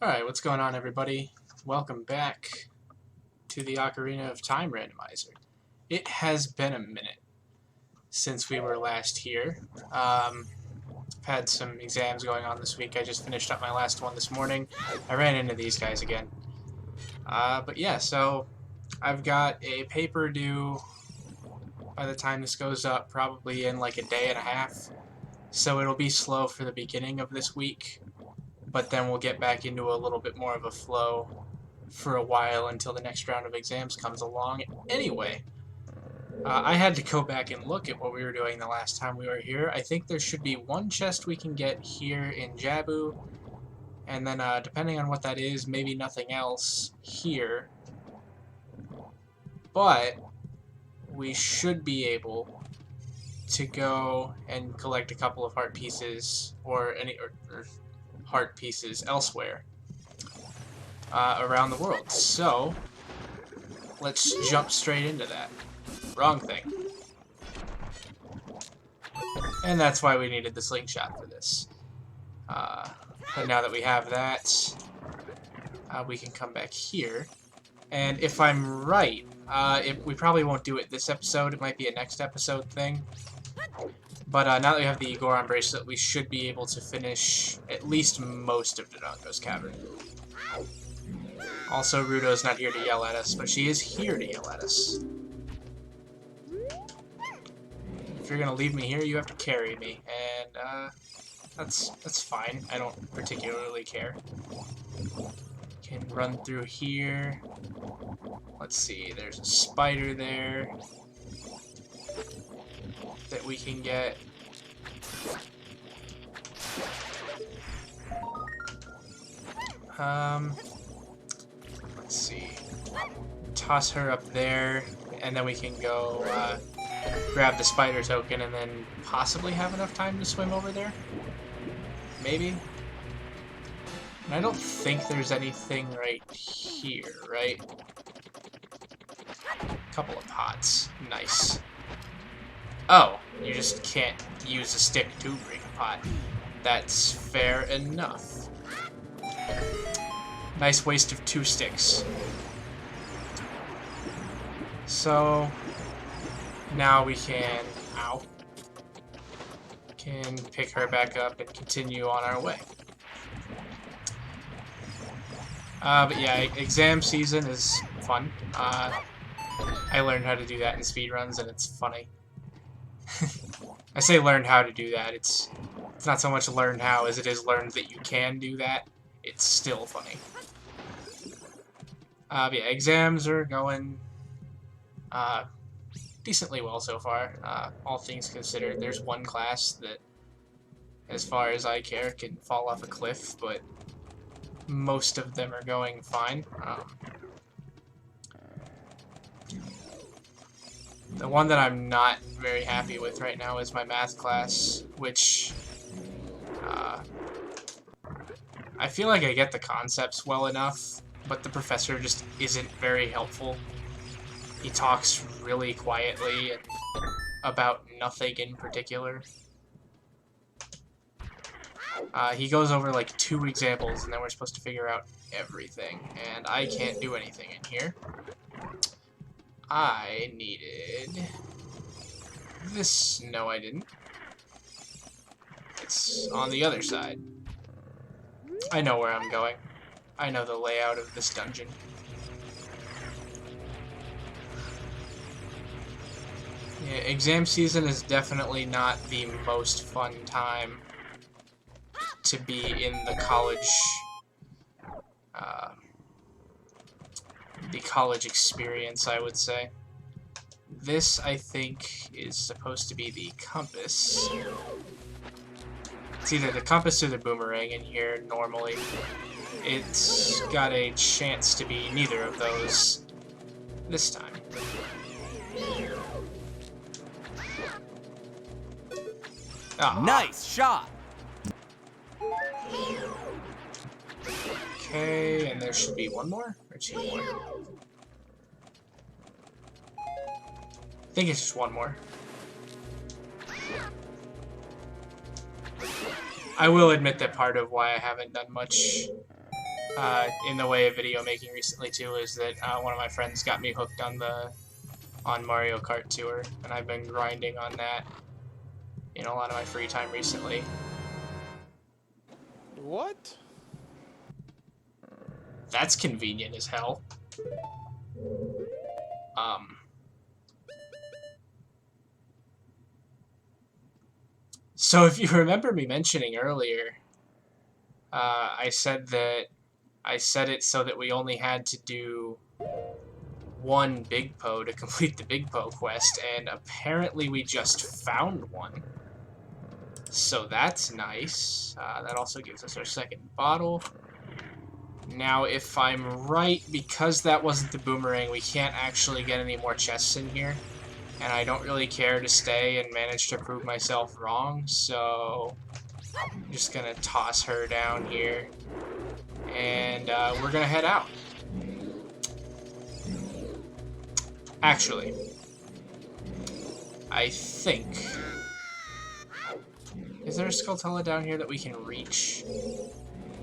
Alright, what's going on, everybody? Welcome back to the Ocarina of Time Randomizer. It has been a minute since we were last here. I've had some exams going on this week. I just finished up my last one this morning. I ran into these guys again. But yeah, so I've got a paper due by the time this goes up, probably in like a day and a half. So it'll be slow for the beginning of this week. But then we'll get back into a little bit more of a flow for a while until the next round of exams comes along. Anyway, I had to go back and look at what we were doing the last time we were here. I think there should be one chest we can get here in Jabu, and then depending on what that is, maybe nothing else here. But we should be able to go and collect a couple of heart pieces or heart pieces elsewhere around the world. So let's jump straight into that. Wrong thing. And that's why we needed the slingshot for this. But now that we have that, we can come back here. And if I'm right, we probably won't do it this episode. It might be a next episode thing. But now that we have the Goron bracelet, we should be able to finish at least most of Dodongo's cavern. Also, Rudo's not here to yell at us, but she is here to yell at us. If you're gonna leave me here, you have to carry me, and that's fine. I don't particularly care. Can run through here. Let's see, there's a spider there that we can get. Let's see. Toss her up there, and then we can go grab the spider token and then possibly have enough time to swim over there? Maybe? And I don't think there's anything right here, right? A couple of pots. Nice. Oh, you just can't use a stick to break a pot. That's fair enough. Nice waste of 2 sticks. So now we can, can pick her back up and continue on our way. But yeah, exam season is fun. I learned how to do that in speedruns, and it's funny. I say learned how to do that. It's not so much learned how as it is learned that you can do that. It's still funny. But yeah, exams are going decently well so far. All things considered, there's one class that, as far as I care, can fall off a cliff, but most of them are going fine. The one that I'm not very happy with right now is my math class, which I feel like I get the concepts well enough, but the professor just isn't very helpful. He talks really quietly and about nothing in particular. He goes over like 2 examples, and then we're supposed to figure out everything, and I can't do anything in here. I needed this. No, I didn't. It's on the other side. I know where I'm going. I know the layout of this dungeon. Yeah, exam season is definitely not the most fun time to be in the college experience, I would say. This, I think, is supposed to be the compass. It's either the compass or the boomerang in here, normally. It's got a chance to be neither of those this time. Oh. Nice shot! Okay, and there should be one more? Or 2 more? I think it's just 1 more. I will admit that part of why I haven't done much in the way of video making recently too is that one of my friends got me hooked on Mario Kart Tour, and I've been grinding on that in a lot of my free time recently. What? That's convenient as hell. So if you remember me mentioning earlier, I said it so that we only had to do one Big Po to complete the Big Po quest, and apparently we just found one. So that's nice. That also gives us our second bottle. Now, if I'm right, because that wasn't the boomerang, we can't actually get any more chests in here. And I don't really care to stay and manage to prove myself wrong, so I'm just gonna toss her down here. And we're gonna head out. Actually, I think... Is there a Skulltula down here that we can reach?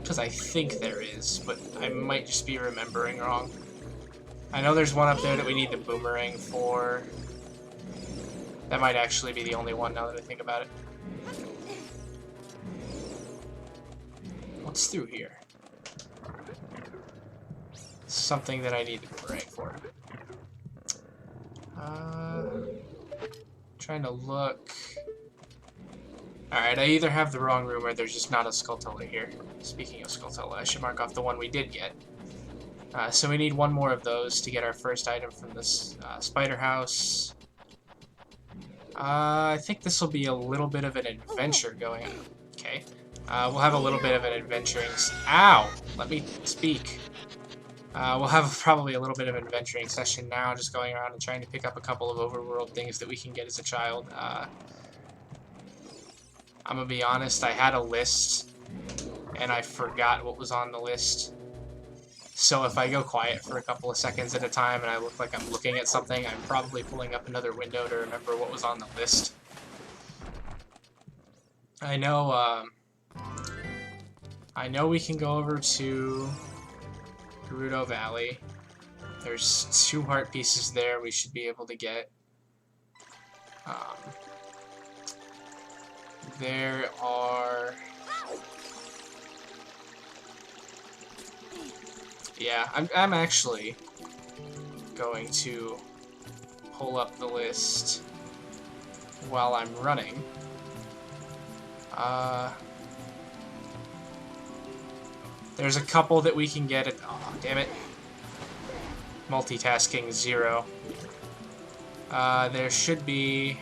Because I think there is, but I might just be remembering wrong. I know there's one up there that we need the boomerang for. That might actually be the only one now that I think about it. What's through here? Something that I need the boomerang for. Trying to look. Alright, I either have the wrong room or there's just not a Skulltula here. Speaking of Skulltula, I should mark off the one we did get. So we need one more of those to get our first item from this spider house. I think this will be a little bit of an adventure going on. Okay. We'll have a little bit of an adventuring... Ow! Let me speak. We'll have probably a little bit of an adventuring session now, just going around and trying to pick up a couple of overworld things that we can get as a child. I'm gonna be honest, I had a list, and I forgot what was on the list. So if I go quiet for a couple of seconds at a time and I look like I'm looking at something, I'm probably pulling up another window to remember what was on the list. I know we can go over to Gerudo Valley. There's 2 heart pieces there we should be able to get. There are... Yeah, I'm actually going to pull up the list while I'm running. There's a couple that we can get at... Oh, damn it. Multitasking 0. There should be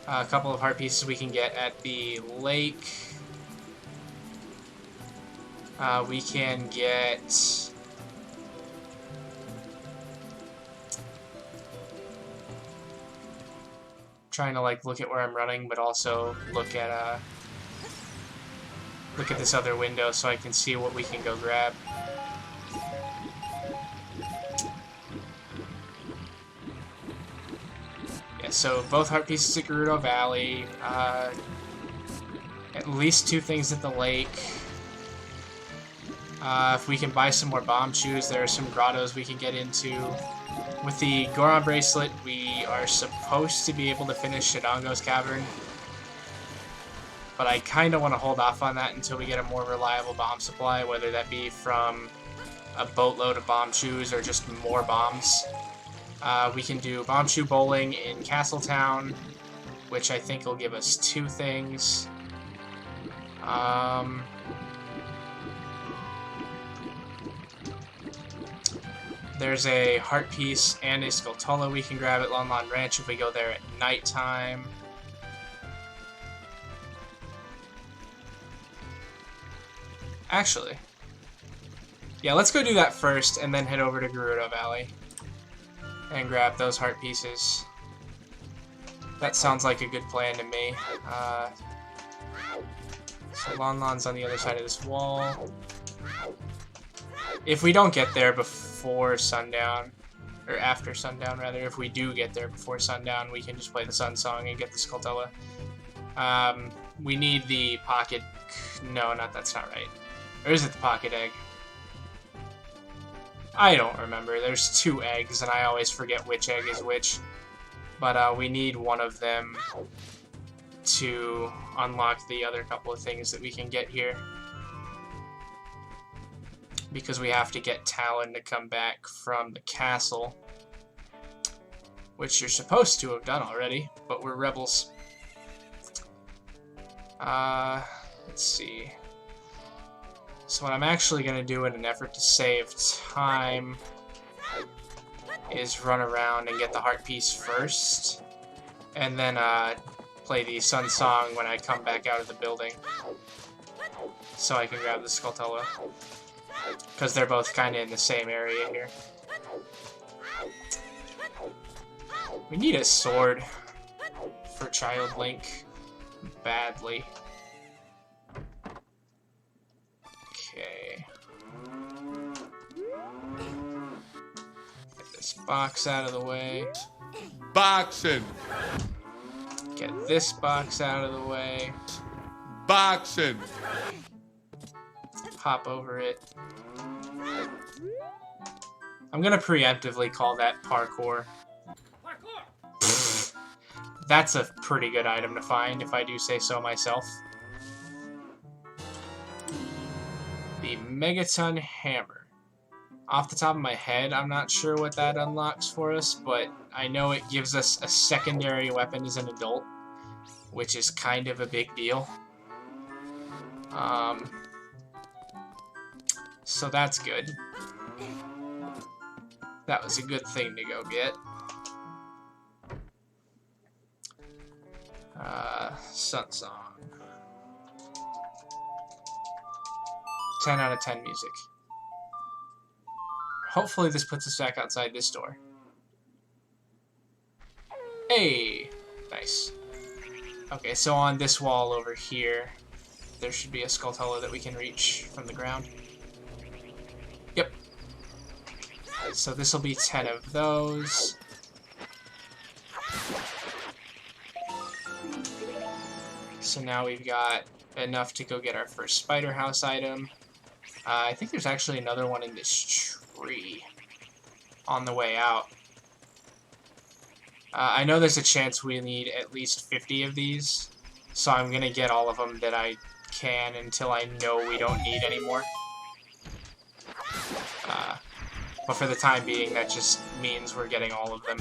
a couple of heart pieces we can get at the lake. We can get... Trying to like look at where I'm running, but also look at this other window so I can see what we can go grab. Yeah, so both heart pieces at Gerudo Valley, at least 2 things at the lake. If we can buy some more bomb shoes, there are some grottos we can get into. With the Goron bracelet, we are supposed to be able to finish Shadongo's cavern. But I kind of want to hold off on that until we get a more reliable bomb supply, whether that be from a boatload of bomb shoes or just more bombs. We can do bomb shoe bowling in Castletown, which I think will give us 2 things. There's a heart piece and a Skulltula we can grab at Lon Lon Ranch if we go there at nighttime. Actually, yeah, let's go do that first and then head over to Gerudo Valley and grab those heart pieces. That sounds like a good plan to me. So Lon Lon's on the other side of this wall. If we don't get there before sundown, or after sundown rather, if we do get there before sundown, we can just play the Sun Song and get the Skulltula. We need the pocket... No, that's not right. Or is it the pocket egg? I don't remember. There's 2 eggs, and I always forget which egg is which. But we need one of them to unlock the other couple of things that we can get here. Because we have to get Talon to come back from the castle. Which you're supposed to have done already, but we're rebels. Let's see. So what I'm actually going to do in an effort to save time is run around and get the heart piece first, and then play the Sun Song when I come back out of the building, so I can grab the Skulltula, because they're both kind of in the same area here. We need a sword for Child Link badly. Okay. Get this box out of the way. Boxing. Get this box out of the way. Boxing. Hop over it. I'm gonna preemptively call that parkour. That's a pretty good item to find, if I do say so myself. The Megaton Hammer. Off the top of my head, I'm not sure what that unlocks for us, but I know it gives us a secondary weapon as an adult, which is kind of a big deal. So that's good. That was a good thing to go get. Sun Song. 10 out of 10 music. Hopefully this puts us back outside this door. Hey! Nice. Okay, so on this wall over here, there should be a Skulltula that we can reach from the ground. Yep. So this will be 10 of those. So now we've got enough to go get our first Spider House item. I think there's actually another one in this tree on the way out. I know there's a chance we need at least 50 of these, so I'm going to get all of them that I can until I know we don't need any more. But for the time being, that just means we're getting all of them.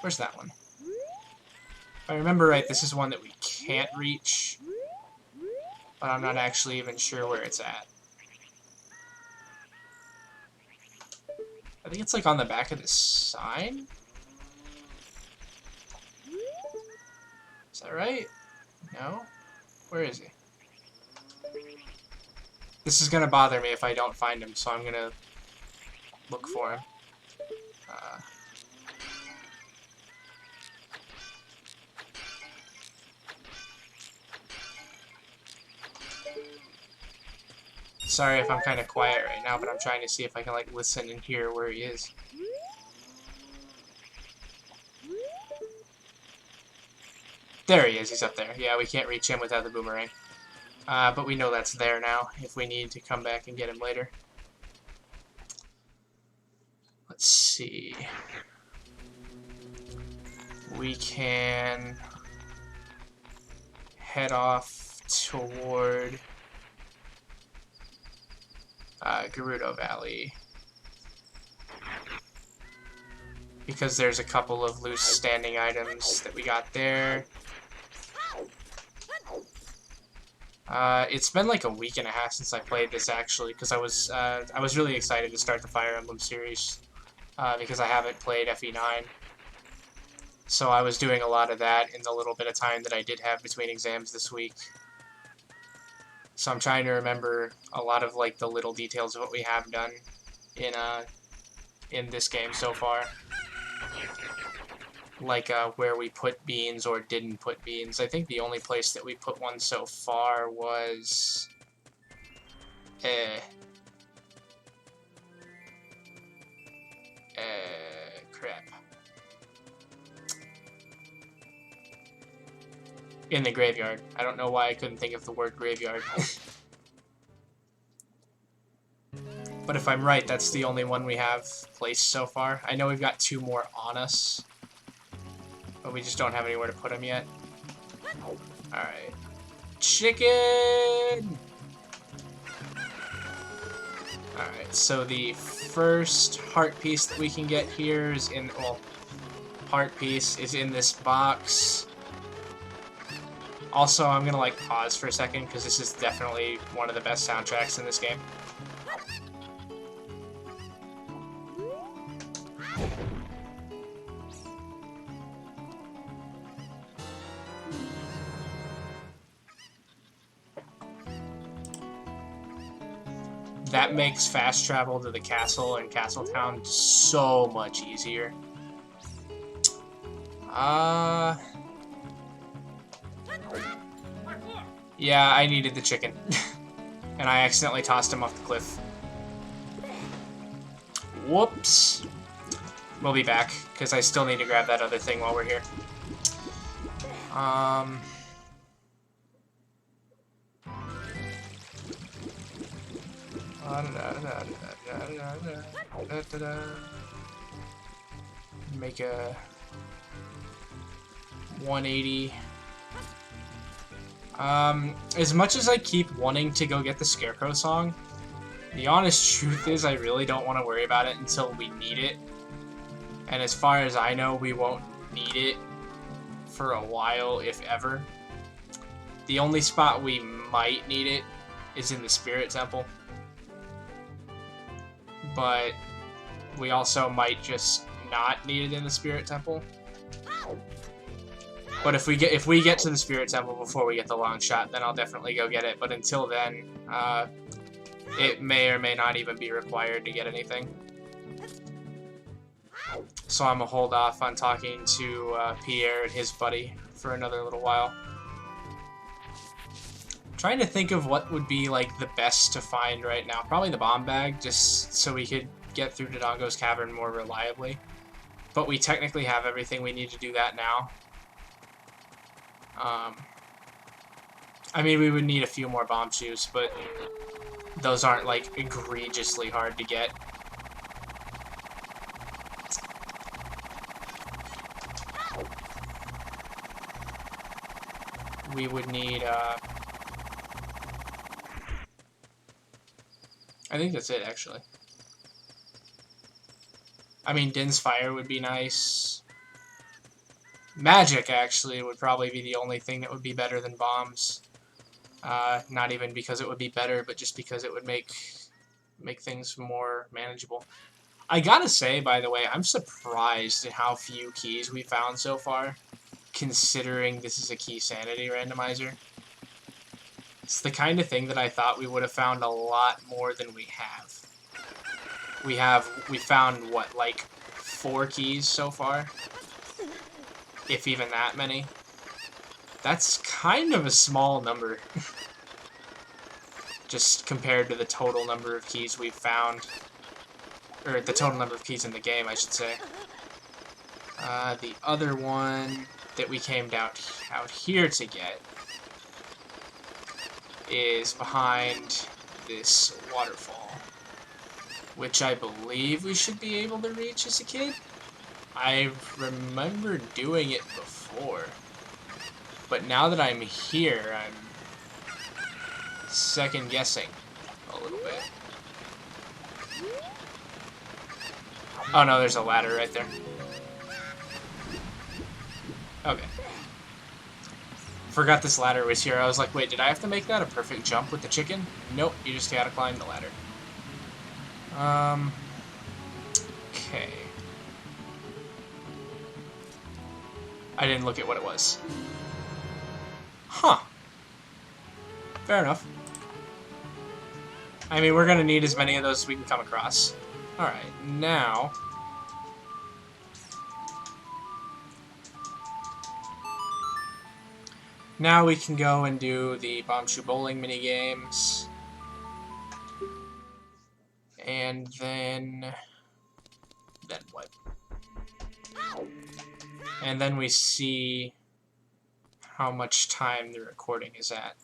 Where's that one? If I remember right, this is one that we can't reach, but I'm not actually even sure where it's at. I think it's like on the back of this sign? Is that right? No? Where is he? This is gonna bother me if I don't find him, so I'm gonna look for him. Sorry if I'm kind of quiet right now, but I'm trying to see if I can like listen and hear where he is. There he is, he's up there. Yeah, we can't reach him without the boomerang. But we know that's there now, if we need to come back and get him later. Let's see. We can head off toward Gerudo Valley, because there's a couple of loose standing items that we got there. It's been like a week and a half since I played this, actually, because I was really excited to start the Fire Emblem series, because I haven't played FE9. So I was doing a lot of that in the little bit of time that I did have between exams this week. So I'm trying to remember a lot of like the little details of what we have done in this game so far. Like where we put beans or didn't put beans. I think the only place that we put one so far was crap. In the graveyard. I don't know why I couldn't think of the word graveyard. But if I'm right, that's the only one we have placed so far. I know we've got 2 more on us, but we just don't have anywhere to put them yet. Alright. Chicken! Alright, so the first heart piece that we can get here is in, well, heart piece is in this box. Also, I'm gonna like pause for a second because this is definitely one of the best soundtracks in this game. That makes fast travel to the castle and Castletown so much easier. Yeah, I needed the chicken. And I accidentally tossed him off the cliff. Whoops. We'll be back, because I still need to grab that other thing while we're here. Make a 180. As much as I keep wanting to go get the Scarecrow song, the honest truth is I really don't want to worry about it until we need it. And as far as I know, we won't need it for a while, if ever. The only spot we might need it is in the Spirit Temple. But we also might just not need it in the Spirit Temple. But if we get to the Spirit Temple before we get the long shot, then I'll definitely go get it. But until then, it may or may not even be required to get anything. So I'm gonna hold off on talking to Pierre and his buddy for another little while. Trying to think of what would be like the best to find right now. Probably the bomb bag, just so we could get through Dodongo's cavern more reliably. But we technically have everything we need to do that now. I mean, we would need a few more bomb shoes, but those aren't like egregiously hard to get. We would need, I think that's it, actually. I mean, Din's Fire would be nice. Magic, actually, would probably be the only thing that would be better than bombs. Not even because it would be better, but just because it would make things more manageable. I gotta say, by the way, I'm surprised at how few keys we found so far, considering this is a key sanity randomizer. It's the kind of thing that I thought we would have found a lot more than we have. We found, what, like 4 keys so far? If even that many. That's kind of a small number. Just compared to the total number of keys we've found. Or the total number of keys in the game, I should say. The other one that we came out here to get is behind this waterfall, which I believe we should be able to reach as a kid. I remember doing it before, but now that I'm here, I'm second guessing a little bit. Oh no, there's a ladder right there. Okay. Forgot this ladder was here. I was like, wait, did I have to make that a perfect jump with the chicken? Nope, you just gotta climb the ladder. Okay. I didn't look at what it was. Huh. Fair enough. I mean, we're gonna need as many of those as we can come across. Alright, now... Now we can go and do the Bomb Shoe Bowling minigames. And then... Then what? And then we see how much time the recording is at.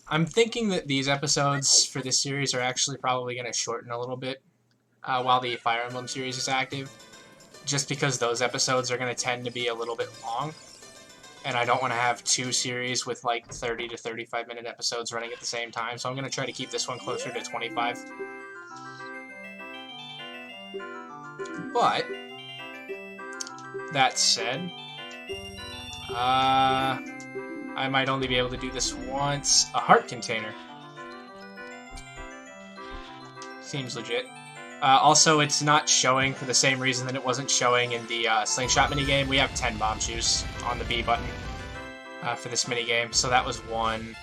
I'm thinking that these episodes for this series are actually probably going to shorten a little bit while the Fire Emblem series is active, just because those episodes are going to tend to be a little bit long, and I don't want to have two series with like 30 to 35 minute episodes running at the same time, so I'm going to try to keep this one closer to 25. But, that said, I might only be able to do this once. A heart container. Seems legit. Also, it's not showing for the same reason that it wasn't showing in the slingshot minigame. We have 10 bomb shoes on the B button for this minigame, so that was 1.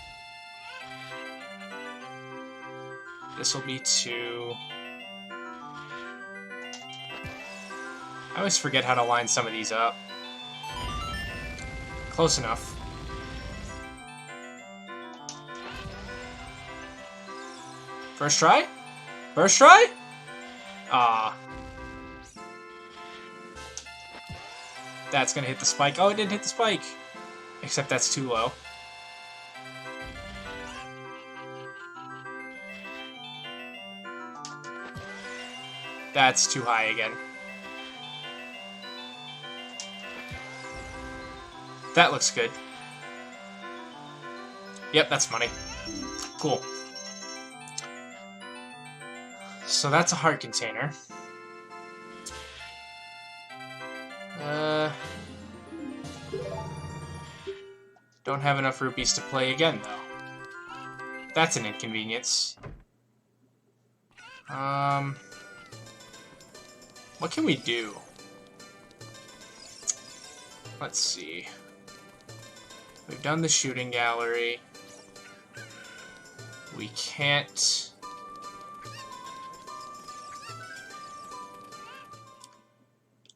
This will be 2. I always forget how to line some of these up. Close enough. First try? First try? Ah. That's gonna hit the spike. Oh, it didn't hit the spike. Except that's too low. That's too high again. That looks good. Yep, that's money. Cool. So that's a heart container. Don't have enough rupees to play again, though. That's an inconvenience. What can we do? Let's see. We've done the shooting gallery. We can't...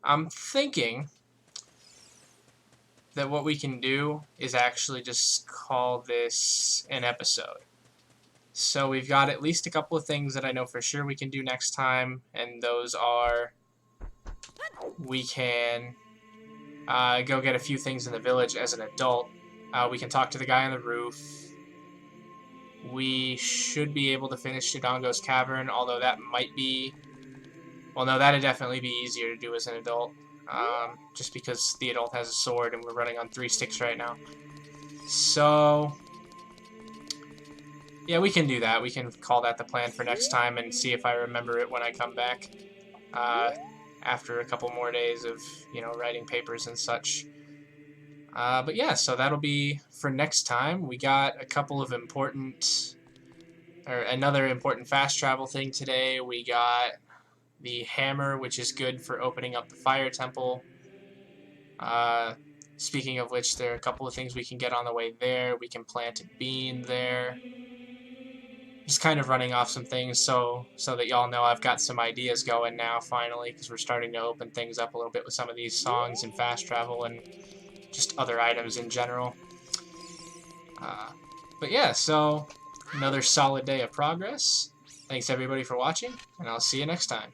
I'm thinking that what we can do is actually just call this an episode. So we've got at least a couple of things that I know for sure we can do next time, and those are we can go get a few things in the village as an adult. We can talk to the guy on the roof. We should be able to finish Dodongo's Cavern, although that might be... Well, no, that'd definitely be easier to do as an adult, just because the adult has a sword and we're running on 3 sticks right now. So, yeah, we can do that. We can call that the plan for next time and see if I remember it when I come back after a couple more days of, you know, writing papers and such. But yeah, so that'll be for next time. We got a couple of important, or another important fast travel thing today. We got the hammer, which is good for opening up the fire temple. Speaking of which, there are a couple of things we can get on the way there. We can plant a bean there. Just kind of running off some things so that y'all know I've got some ideas going now, finally, because we're starting to open things up a little bit with some of these songs and fast travel and just other items in general. But yeah, so another solid day of progress. Thanks everybody for watching, and I'll see you next time.